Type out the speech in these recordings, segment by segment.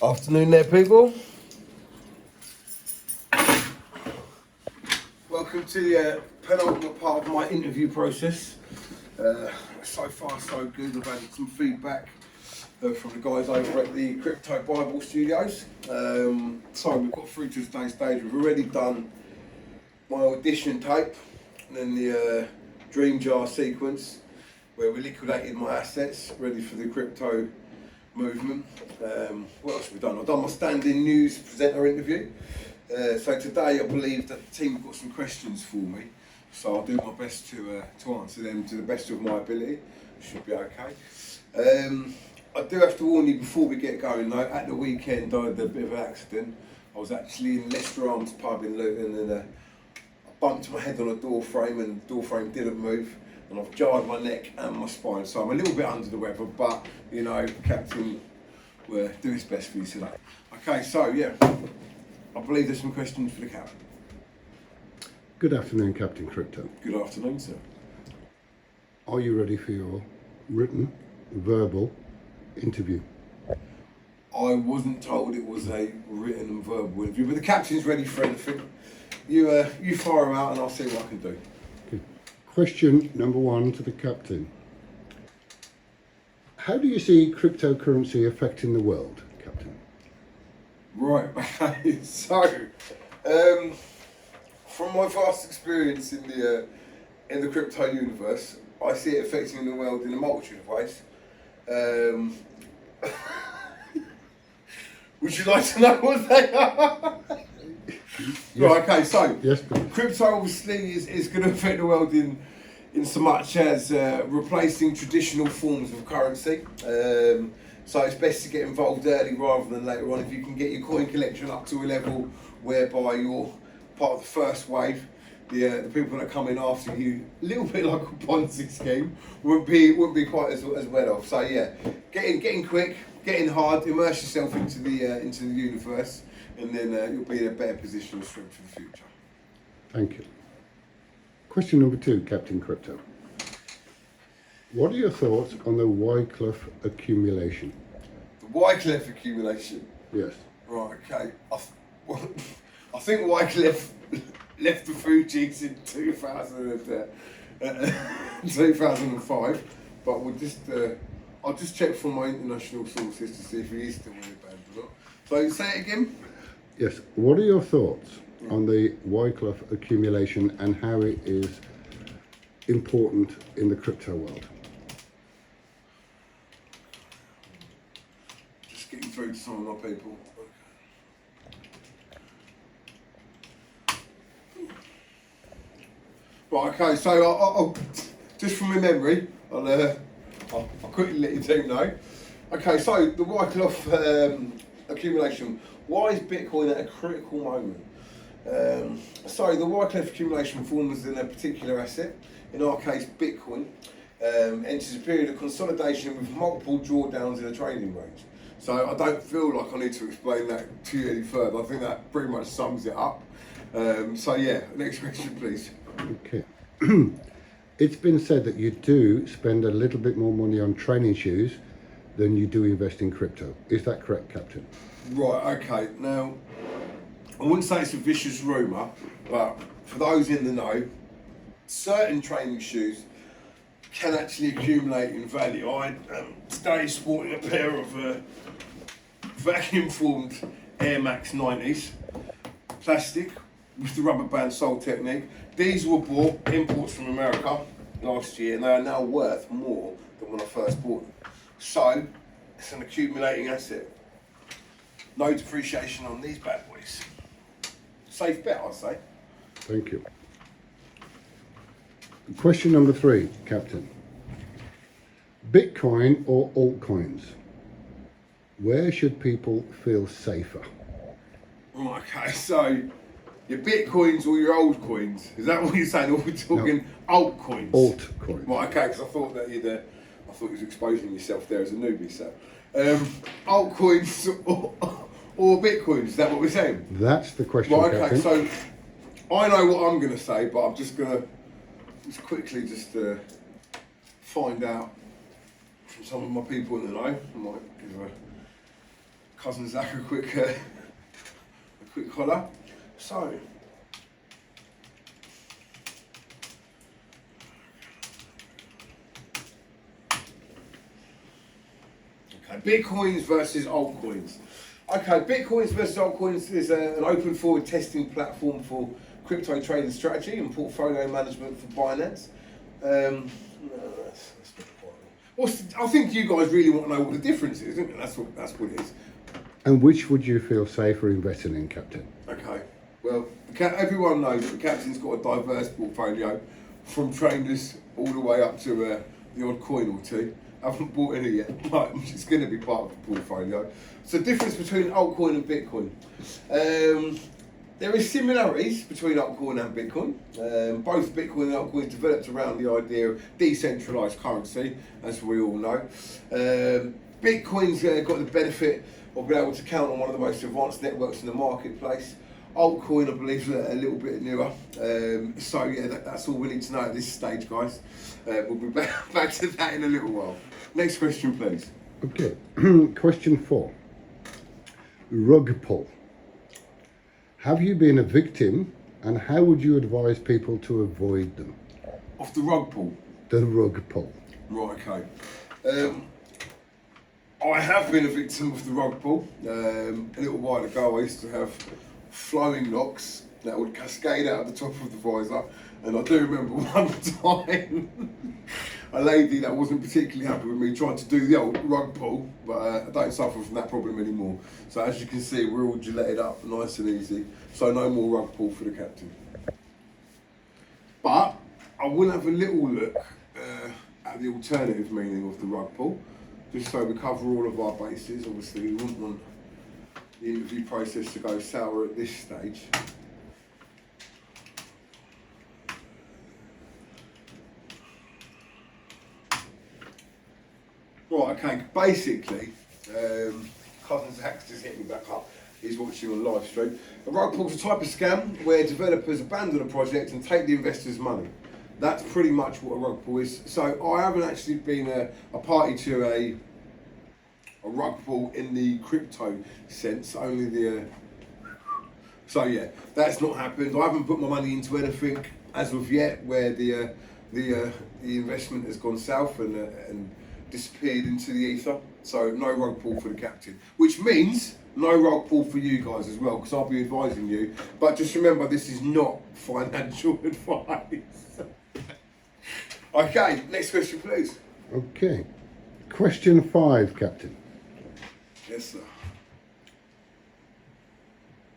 Afternoon there, people. Welcome to the penultimate part of my interview process. So far so good. I've had some feedback from the guys over at the Crypto Bible Studios. So we've got through to today's stage. We've already done my audition tape and then the dream jar sequence where we liquidated my assets ready for the crypto movement. What else have we done? I've done my standing news presenter interview. So today I believe that the team have got some questions for me. So I'll do my best to answer them to the best of my ability. Should be okay. I do have to warn you before we get going though, at the weekend I had a bit of an accident. I was actually in Leicester Arms pub in Luton and I bumped my head on a door frame and the door frame didn't move. And I've jarred my neck and my spine, so I'm a little bit under the weather, but you know, Captain will do his best for you today. Okay, so yeah, I believe there's some questions for the Cap. Good afternoon, Captain Crypto. Good afternoon, sir. Are you ready for your written, verbal interview? I wasn't told it was a written and verbal interview, but the Captain's ready for anything. You fire out and I'll see what I can do. Okay. Question number one to the Captain. How do you see cryptocurrency affecting the world, Captain? Right, okay, so from my vast experience in the crypto universe, I see it affecting the world in a multitude of ways. Would you like to know what they are? Yes. Right, okay, so Yes, please. crypto obviously is going to affect the world in so much as replacing traditional forms of currency. So it's best to get involved early rather than later on. If you can get your coin collection up to a level whereby you're part of the first wave, the people that come in after you, a little bit like a Ponzi scheme, wouldn't be quite as well off. So yeah, getting quick, getting hard, immerse yourself into the universe, and then you'll be in a better position to strength for the future. Thank you. Question number two, Captain Crypto. What are your thoughts on the Wycliffe accumulation? The Wycliffe accumulation. Yes. Right, okay. I think Wycliffe left the Fugees in 2005, but I'll just check from my international sources to see if he is still in the band or not. So say it again. Yes. What are your thoughts on the Wycliffe accumulation and how it is important in the crypto world? Just getting through to some of my people. Right, okay, so I'll just from my memory, I'll quickly let you two know. Okay, so the Wycliffe accumulation. Why is Bitcoin at a critical moment? So the Wycliffe accumulation forms in a particular asset, in our case Bitcoin, enters a period of consolidation with multiple drawdowns in a trading range. So I don't feel like I need to explain that to you any further. I think that pretty much sums it up. So yeah, next question please. Okay. It's been said that you do spend a little bit more money on training shoes than you do invest in crypto. Is that correct, Captain? Right, okay. Now, I wouldn't say it's a vicious rumour, but for those in the know, certain training shoes can actually accumulate in value. I am today sporting a pair of vacuum-formed Air Max 90s, plastic, with the rubber band sole technique. These were bought, imports from America last year, and they are now worth more than when I first bought them. So, it's an accumulating asset. No depreciation on these bad boys. Safe bet, I'd say. Thank you. Question number three, Captain. Bitcoin or altcoins? Where should people feel safer? Right, okay, so your Bitcoins or your old coins? Is that what you're saying? Or we're talking altcoins? Altcoins. Right, okay, because I thought that you was exposing yourself there as a newbie, so. Altcoins or Bitcoins, is that what we're saying? That's the question, Right, okay, Captain. so I know what I'm going to say, but I'm just going to quickly find out from some of my people in the know. I might give cousin Zach a quick collar. So. Okay, Bitcoins versus altcoins. Okay, Bitcoins versus altcoins is an open forward testing platform for crypto trading strategy and portfolio management for Binance. I think you guys really want to know what the difference is, isn't it? That's what it is. And which would you feel safer investing in, Captain? Okay, well, everyone knows that the Captain's got a diverse portfolio, from trainers all the way up to the odd coin or two. I haven't bought any yet, but it's going to be part of the portfolio. So, difference between altcoin and Bitcoin. There is similarities between altcoin and Bitcoin. Both Bitcoin and altcoin developed around the idea of decentralized currency, as we all know. Bitcoin's got the benefit of being able to count on one of the most advanced networks in the marketplace. Altcoin, I believe, is a little bit newer. So yeah, that's all we need to know at this stage, guys. We'll be back to that in a little while. Next question, please. Okay, question 4. Rug pull. Have you been a victim, and how would you advise people to avoid them? Off the rug pull? The rug pull. Right, okay. I have been a victim of the rug pull. A little while ago, I used to have flowing locks that would cascade out of the top of the visor, and I do remember one time a lady that wasn't particularly happy with me tried to do the old rug pull, but I don't suffer from that problem anymore. So as you can see, we're all gilletted up nice and easy, so no more rug pull for the Captain. But I will have a little look at the alternative meaning of the rug pull, just so we cover all of our bases. Obviously we wouldn't want the interview process to go sour at this stage. Right, okay, basically, cousin Zach's just hit me back up. He's watching on live stream. A rug pull's a type of scam where developers abandon a project and take the investors' money. That's pretty much what a rug pull is. So I haven't actually been a party to a rug pull in the crypto sense, only the. So yeah, that's not happened. I haven't put my money into anything as of yet where the investment has gone south and disappeared into the ether. So no rug pull for the Captain, which means no rug pull for you guys as well, because I'll be advising you. But just remember, this is not financial advice. Okay, next question, please. Okay, question 5, Captain. Yes, sir.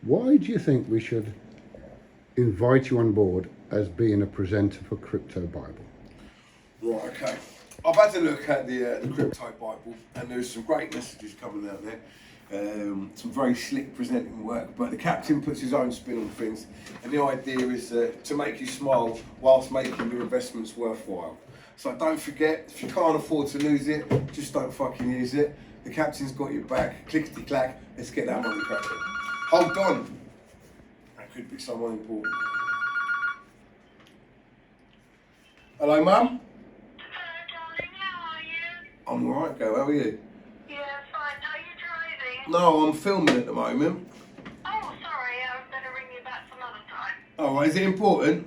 Why do you think we should invite you on board as being a presenter for Crypto Bible? Right, okay. I've had a look at the Crypto Bible, and there's some great messages coming out there. Some very slick presenting work, but the Captain puts his own spin on things, and the idea is to make you smile whilst making your investments worthwhile. So don't forget, if you can't afford to lose it, just don't fucking use it. The Captain's got your back. Clickety clack, let's get that money cracking. Hold on. That could be someone important. Hello, Mum? I'm alright, girl. How are you? Yeah, fine. Are you driving? No, I'm filming at the moment. Oh, sorry. I better ring you back some other time. Alright, is it important?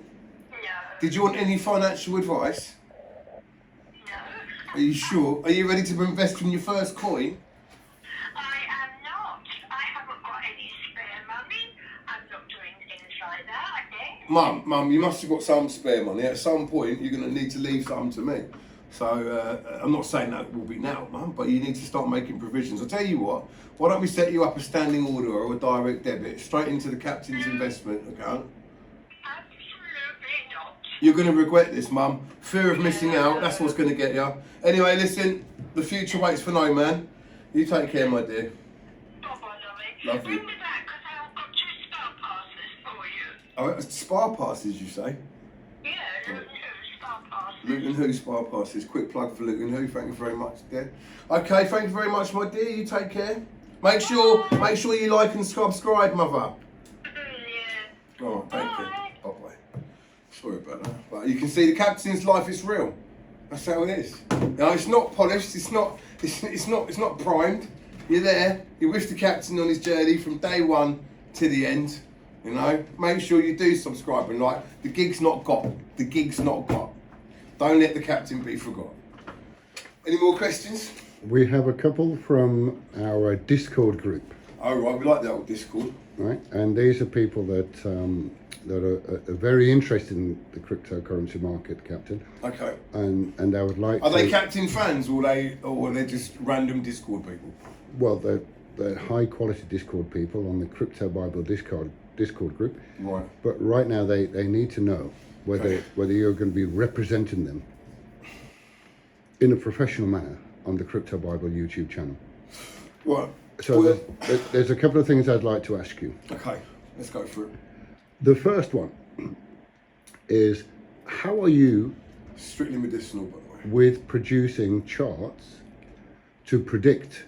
No. Did you want any financial advice? No. Are you sure? Are you ready to invest in your first coin? I am not. I haven't got any spare money. I'm not doing things like that, I think. Mum, you must have got some spare money. At some point, you're going to need to leave some to me. So, I'm not saying that will be now, Mum, but you need to start making provisions. I'll tell you what, why don't we set you up a standing order or a direct debit straight into the Captain's investment account? Absolutely not. You're going to regret this, Mum. Fear of missing out, that's what's going to get you. Anyway, listen, the future waits for no man. You take care, my dear. Bye-bye, lovely. Love you. Ring me back, because I've got 2 spa passes for you. Oh, spa passes, you say? Yeah, Luton Who spa passes. Luton Who spa passes. Quick plug for Luton Who. Thank you very much, dear. Okay, thank you very much, my dear. You take care. Make sure you like and subscribe, mother. Yeah. Oh, thank you. Bye-bye. Sorry about that. But you can see the Captain's life is real. That's how it is. Now, it's not polished. It's not primed. you're there, you're with the captain on his journey from day one to the end. You know, make sure you do subscribe and like. The gig's not got. The gig's not got. Don't let the captain be forgot. Any more questions? We have a couple from our Discord group. Oh right, we like the old Discord. Right, and these are people that are very interested in the cryptocurrency market, Captain. Okay. And I would like. Are they captain fans, or are they just random Discord people? Well, they're high quality Discord people on the Crypto Bible Discord group. Right. But right now they need to know whether Okay. whether you're going to be representing them in a professional manner on the Crypto Bible YouTube channel. Right. So there's a couple of things I'd like to ask you. Okay, let's go for it. The first one is, how are you Strictly medicinal, by the way. with producing charts to predict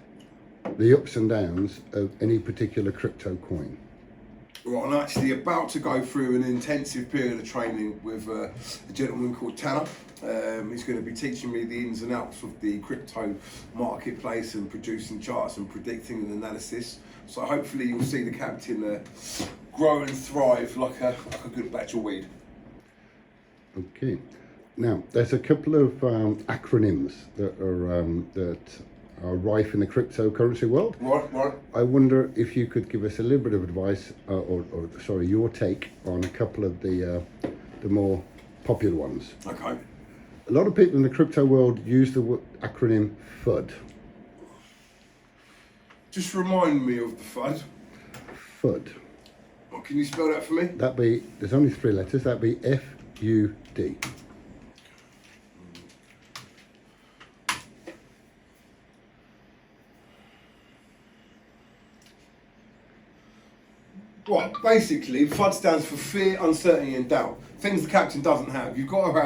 the ups and downs of any particular crypto coin? Right, I'm actually about to go through an intensive period of training with a gentleman called Tanner. He's going to be teaching me the ins and outs of the crypto marketplace and producing charts and predicting and analysis. So hopefully you'll see the captain grow and thrive like a good batch of weed. Okay. Now, there's a couple of acronyms that are rife in the cryptocurrency world. Right. I wonder if you could give us a little bit of advice, your take on a couple of the more popular ones. Okay. A lot of people in the crypto world use the acronym FUD. Just remind me of the FUD. FUD. Well, can you spell that for me? There's only 3 letters. That'd be FUD. Right, basically, FUD stands for fear, uncertainty, and doubt. Things the captain doesn't have. You've got to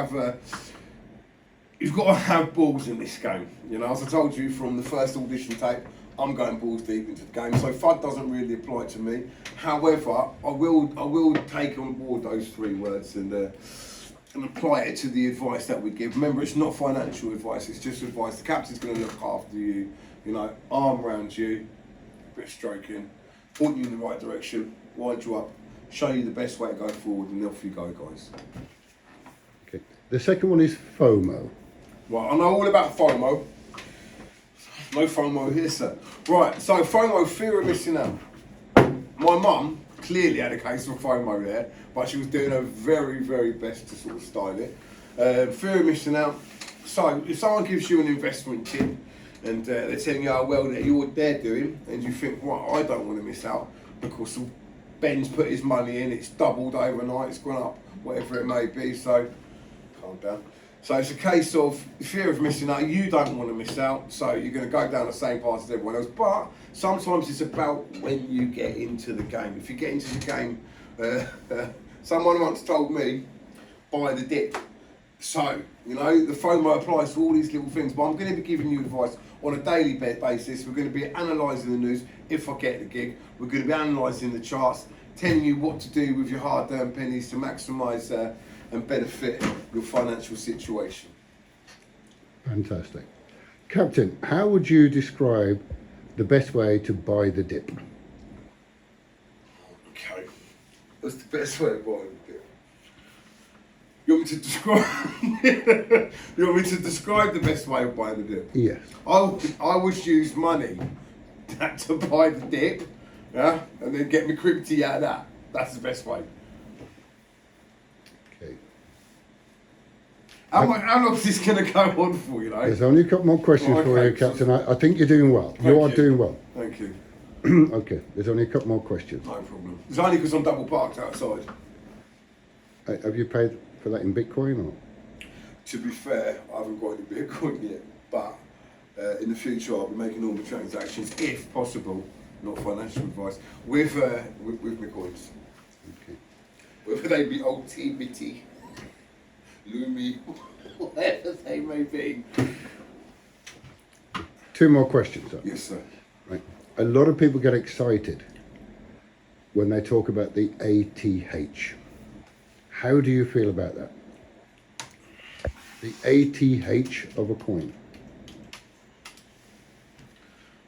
have balls in this game. You know, as I told you from the first audition tape, I'm going balls deep into the game. So FUD doesn't really apply to me. However, I will take on board those 3 words and apply it to the advice that we give. Remember, it's not financial advice. It's just advice. The captain's going to look after you. You know, arm around you, bit of stroking, point you in the right direction, wind you up, show you the best way to go forward, and off you go, guys. Okay. The second one is FOMO. Right, I know all about FOMO. No FOMO here, sir. Right, so FOMO, fear of missing out. My mum clearly had a case of FOMO there, but she was doing her very, very best to sort of style it. Fear of missing out. So if someone gives you an investment tip and they're telling you how well they're doing, and you think, well, I don't want to miss out because Ben's put his money in, it's doubled overnight, it's gone up, whatever it may be, so calm down. So it's a case of fear of missing out. You don't want to miss out, so you're going to go down the same path as everyone else. But sometimes it's about when you get into the game. If you get into the game, someone once told me, buy the dip. So, you know, the FOMO applies to all these little things, but I'm going to be giving you advice on a daily basis. We're going to be analysing the news if I get the gig. We're going to be analysing the charts, telling you what to do with your hard-earned pennies to maximise and benefit your financial situation. Fantastic. Captain, how would you describe the best way to buy the dip? Okay, what's the best way of buying the dip? You want me to describe? You want me to describe the best way of buying the dip? Yes. I would use money to buy the dip, yeah, and then get me crypty out of that. That's the best way. Okay. How long is this going to go on for, you know? There's only a couple more questions Oh, for okay. you, Captain. I think you're doing well. Thank You are you. doing well. Thank you. Okay, there's only a couple more questions. No problem. It's only because I'm double parked outside. Have you paid for that in Bitcoin or? To be fair, I haven't got any Bitcoin yet, but in the future I'll be making all my transactions, if possible, not financial advice, with my coins. Okay. Whether they be OT, Bitty, Lumi, whatever they may be. 2 more questions, sir. Yes, sir. Right. A lot of people get excited when they talk about the ATH. How do you feel about that? The ATH of a coin.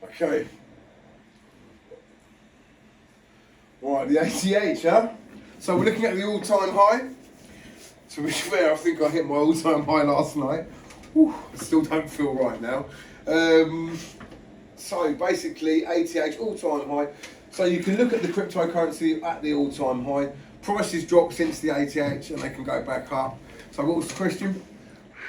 Okay. Right, the ATH, huh? So we're looking at the all-time high. To be fair, I think I hit my all-time high last night. Whew, I still don't feel right now. So basically, ATH all-time high. So you can look at the cryptocurrency at the all-time high. Prices dropped since the ATH and they can go back up. So what was the question?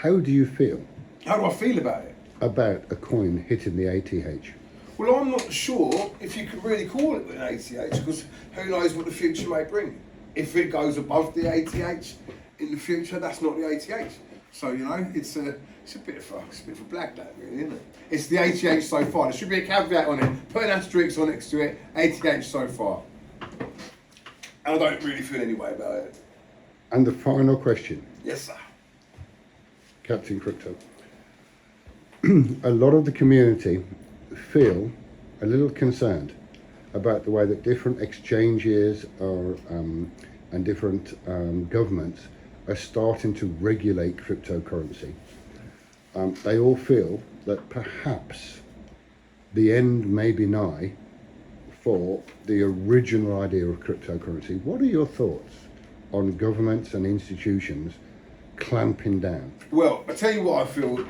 How do you feel How do I feel about it? about a coin hitting the ATH? Well, I'm not sure if you can really call it an ATH because who knows what the future may bring. If it goes above the ATH in the future, that's not the ATH. So you know, it's a bit of a black that really, isn't it? It's the ATH so far. There should be a caveat on it. Put an asterisk on next to it. ATH so far. And I don't really feel any way about it. And the final question, Yes, sir. Captain Crypto. A lot of the community feel a little concerned about the way that different exchanges are, and different governments are starting to regulate cryptocurrency. They all feel that perhaps the end may be nigh for the original idea of cryptocurrency. What are your thoughts on governments and institutions clamping down? Well, I tell you what I feel.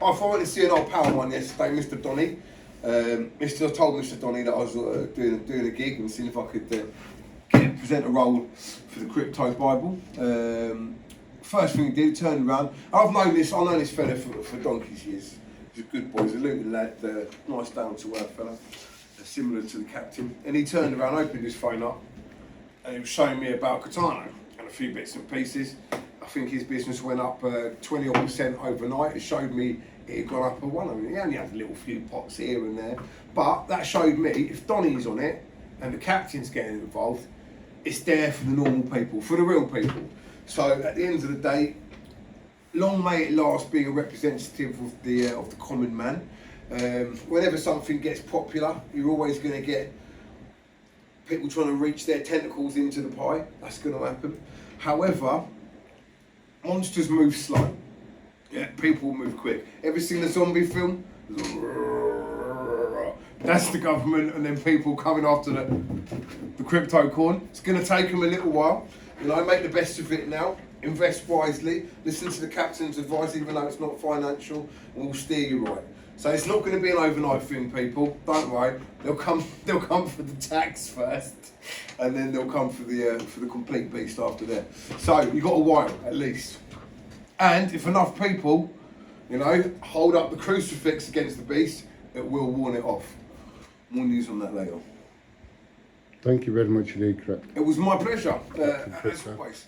I went to see an old pal of mine yesterday, Mr. Donny. I told Mr. Donny that I was doing a gig and seeing if I could present a role for the Crypto Bible. First thing he did, turned around. I've known this fella for donkey's years. He's a good boy, he's a Luton lad, nice down to earth fella, similar to the captain. And he turned around, opened his phone up, and he was showing me about Cardano and a few bits and pieces. I think his business went up 20% overnight. It showed me it had gone up a one. I mean, he only had a little few pots here and there, but that showed me if Donny's on it and the captain's getting involved, it's there for the normal people, for the real people. So at the end of the day, long may it last being a representative of the common man. Whenever something gets popular, you're always going to get people trying to reach their tentacles into the pie. That's going to happen. However, monsters move slow. Yeah, people move quick. Ever seen the zombie film? That's the government and then people coming after the crypto coin. It's going to take them a little while. You know, make the best of it now. Invest wisely. Listen to the captain's advice, even though it's not financial, and we'll steer you right. So it's not going to be an overnight thing, people. Don't worry. They'll come for the tax first, and then they'll come for the complete beast after that. So you got a while at least. And if enough people, you know, hold up the crucifix against the beast, it will warn it off. More news on that later. Thank you very much indeed, Crap. It was my pleasure, as always.